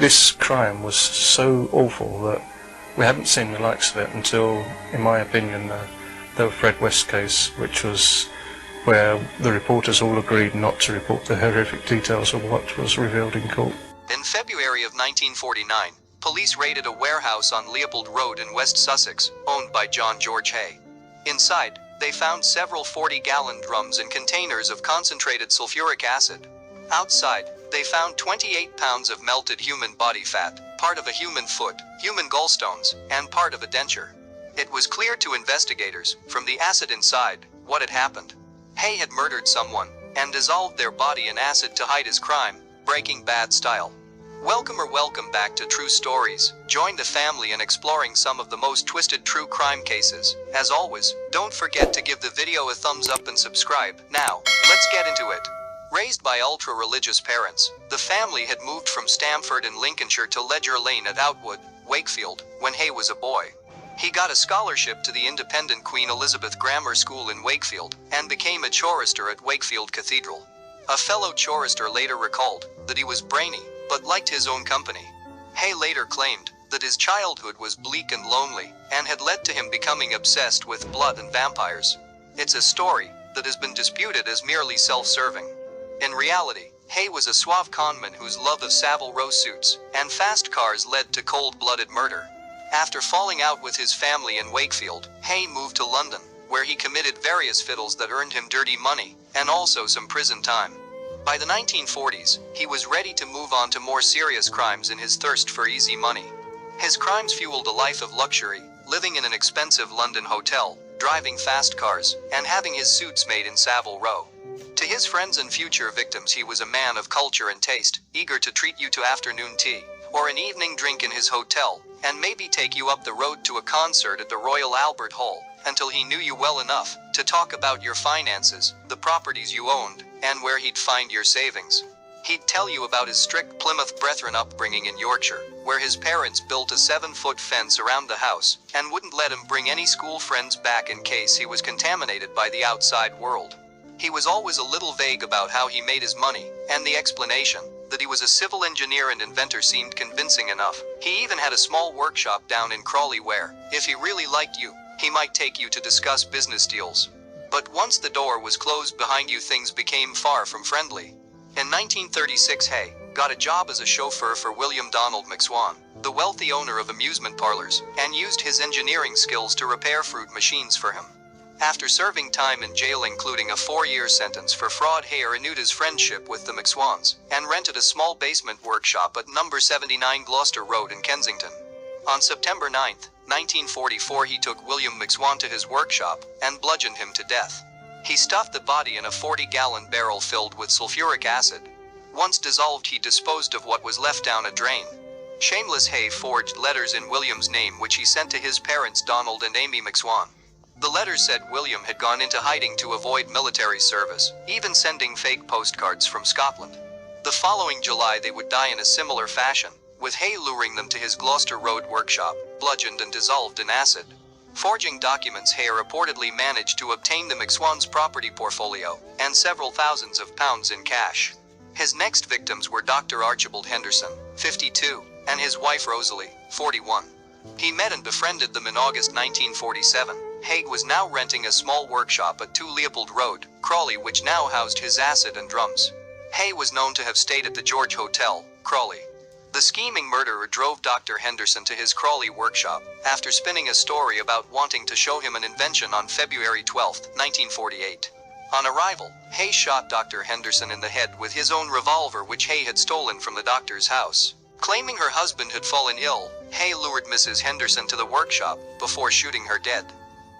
this crime was so awful that we hadn't seen the likes of it until, in my opinion, the Fred West case, which was where the reporters all agreed not to report the horrific details of what was revealed in court. In February of 1949, police raided a warehouse on Leopold Road in West Sussex, owned by John George Haigh. Inside, they found several 40-gallon drums and containers of concentrated sulphuric acid. Outside, they found 28 pounds of melted human body fat, part of a human foot, human gallstones, and part of a denture. It was clear to investigators, from the acid inside, what had happened. Haigh had murdered someone, and dissolved their body in acid to hide his crime, Breaking Bad style. Welcome back to True Stories. Join the family in exploring some of the most twisted true crime cases. As always, don't forget to give the video a thumbs up and subscribe. Now, let's get into it. Raised by ultra-religious parents, the family had moved from Stamford in Lincolnshire to Ledger Lane at Outwood, Wakefield, when Haigh was a boy. He got a scholarship to the independent Queen Elizabeth Grammar School in Wakefield, and became a chorister at Wakefield Cathedral. A fellow chorister later recalled that he was brainy, but liked his own company. Haigh later claimed that his childhood was bleak and lonely, and had led to him becoming obsessed with blood and vampires. It's a story that has been disputed as merely self-serving. In reality, Haigh was a suave conman whose love of Savile Row suits and fast cars led to cold-blooded murder. After falling out with his family in Wakefield, Haigh moved to London, where he committed various fiddles that earned him dirty money, and also some prison time. By the 1940s, he was ready to move on to more serious crimes in his thirst for easy money. His crimes fueled a life of luxury, living in an expensive London hotel, driving fast cars, and having his suits made in Savile Row. To his friends and future victims, he was a man of culture and taste, eager to treat you to afternoon tea, or an evening drink in his hotel, and maybe take you up the road to a concert at the Royal Albert Hall, until he knew you well enough to talk about your finances, the properties you owned, and where he'd find your savings. He'd tell you about his strict Plymouth Brethren upbringing in Yorkshire, where his parents built a 7-foot fence around the house, and wouldn't let him bring any school friends back in case he was contaminated by the outside world. He was always a little vague about how he made his money, and the explanation that he was a civil engineer and inventor seemed convincing enough. He even had a small workshop down in Crawley where, if he really liked you, he might take you to discuss business deals. But once the door was closed behind you, things became far from friendly. In 1936, Haigh got a job as a chauffeur for William Donald McSwan, the wealthy owner of amusement parlors, and used his engineering skills to repair fruit machines for him. After serving time in jail, including a 4-year sentence for fraud, Haigh renewed his friendship with the McSwans, and rented a small basement workshop at number 79 Gloucester Road in Kensington. On September 9, 1944, he took William McSwan to his workshop, and bludgeoned him to death. He stuffed the body in a 40-gallon barrel filled with sulphuric acid. Once dissolved, he disposed of what was left down a drain. Shameless Haigh forged letters in William's name which he sent to his parents Donald and Amy McSwan. The letters said William had gone into hiding to avoid military service, even sending fake postcards from Scotland. The following July they would die in a similar fashion, with Haigh luring them to his Gloucester Road workshop, bludgeoned and dissolved in acid. Forging documents, Haigh reportedly managed to obtain the McSwans' property portfolio, and several thousands of pounds in cash. His next victims were Dr. Archibald Henderson, 52, and his wife Rosalie, 41. He met and befriended them in August 1947. Haigh was now renting a small workshop at 2 Leopold Road, Crawley, which now housed his acid and drums. Haigh was known to have stayed at the George Hotel, Crawley. The scheming murderer drove Dr. Henderson to his Crawley workshop, after spinning a story about wanting to show him an invention on February 12, 1948. On arrival, Haigh shot Dr. Henderson in the head with his own revolver, which Haigh had stolen from the doctor's house. Claiming her husband had fallen ill, Haigh lured Mrs. Henderson to the workshop, before shooting her dead.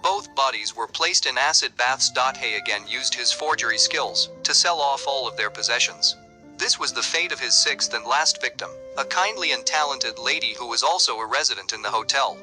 Both bodies were placed in acid baths. Haigh again used his forgery skills to sell off all of their possessions. This was the fate of his 6th and last victim, a kindly and talented lady who was also a resident in the hotel.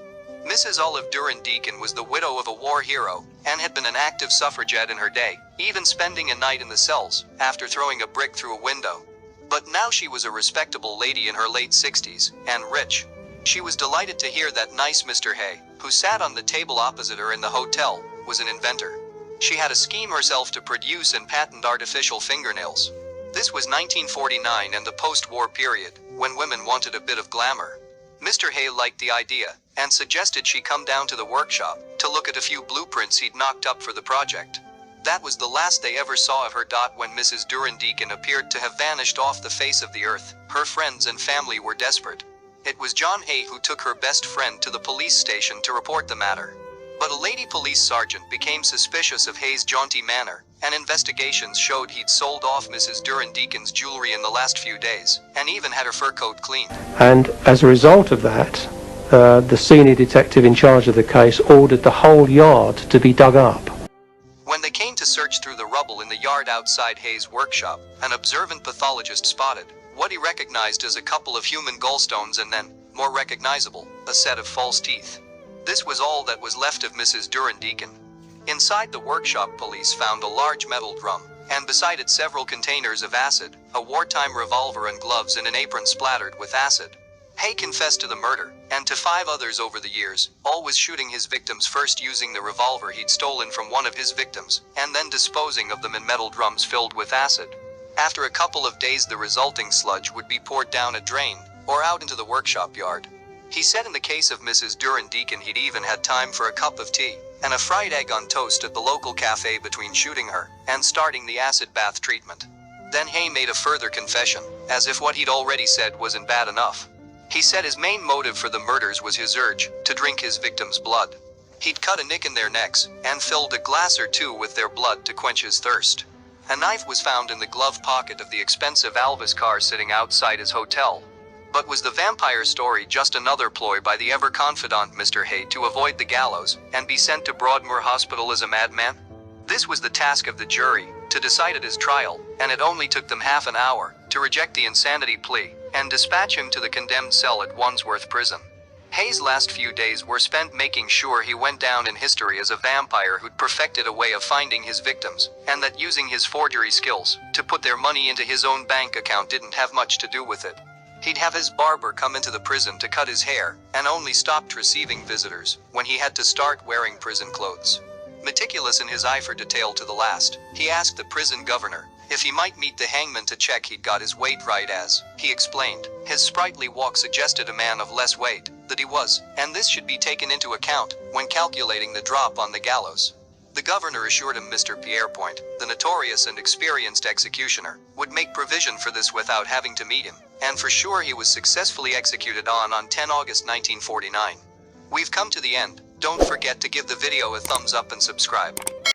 Mrs. Olive Duran Deacon was the widow of a war hero, and had been an active suffragette in her day, even spending a night in the cells, after throwing a brick through a window. But now she was a respectable lady in her late 60s, and rich. She was delighted to hear that nice Mr. Haigh, who sat on the table opposite her in the hotel, was an inventor. She had a scheme herself to produce and patent artificial fingernails. This was 1949 and the post-war period, when women wanted a bit of glamour. Mr. Haigh liked the idea, and suggested she come down to the workshop to look at a few blueprints he'd knocked up for the project. That was the last they ever saw of her. When Mrs. Deacon appeared to have vanished off the face of the earth, her friends and family were desperate. It was John Haigh who took her best friend to the police station to report the matter. But a lady police sergeant became suspicious of Hay's jaunty manner, and investigations showed he'd sold off Mrs. Deacon's jewelry in the last few days, and even had her fur coat cleaned. And as a result of that, the senior detective in charge of the case ordered the whole yard to be dug up. When they came to search through the rubble in the yard outside Hay's workshop, an observant pathologist spotted what he recognized as a couple of human gallstones and then, more recognizable, a set of false teeth. This was all that was left of Mrs. Deacon. Inside the workshop, police found a large metal drum, and beside it several containers of acid, a wartime revolver and gloves in an apron splattered with acid. Haigh confessed to the murder, and to 5 others over the years, always shooting his victims first using the revolver he'd stolen from one of his victims, and then disposing of them in metal drums filled with acid. After a couple of days, the resulting sludge would be poured down a drain, or out into the workshop yard. He said in the case of Mrs. Deacon he'd even had time for a cup of tea, and a fried egg on toast at the local cafe between shooting her and starting the acid bath treatment. Then Haigh made a further confession, as if what he'd already said wasn't bad enough. He said his main motive for the murders was his urge to drink his victims' blood. He'd cut a nick in their necks, and filled a glass or two with their blood to quench his thirst. A knife was found in the glove pocket of the expensive Alvis car sitting outside his hotel. But was the vampire story just another ploy by the ever-confident Mr. Haigh to avoid the gallows and be sent to Broadmoor Hospital as a madman? This was the task of the jury, to decide at his trial, and it only took them half an hour to reject the insanity plea and dispatch him to the condemned cell at Wandsworth Prison. Hay's last few days were spent making sure he went down in history as a vampire who'd perfected a way of finding his victims, and that using his forgery skills to put their money into his own bank account didn't have much to do with it. He'd have his barber come into the prison to cut his hair, and only stopped receiving visitors when he had to start wearing prison clothes. Meticulous in his eye for detail to the last, he asked the prison governor if he might meet the hangman to check he'd got his weight right, as, he explained, his sprightly walk suggested a man of less weight that he was, and this should be taken into account when calculating the drop on the gallows. The governor assured him Mr. Pierrepoint, the notorious and experienced executioner, would make provision for this without having to meet him, and for sure he was successfully executed on 10 August 1949. We've come to the end. Don't forget to give the video a thumbs up and subscribe.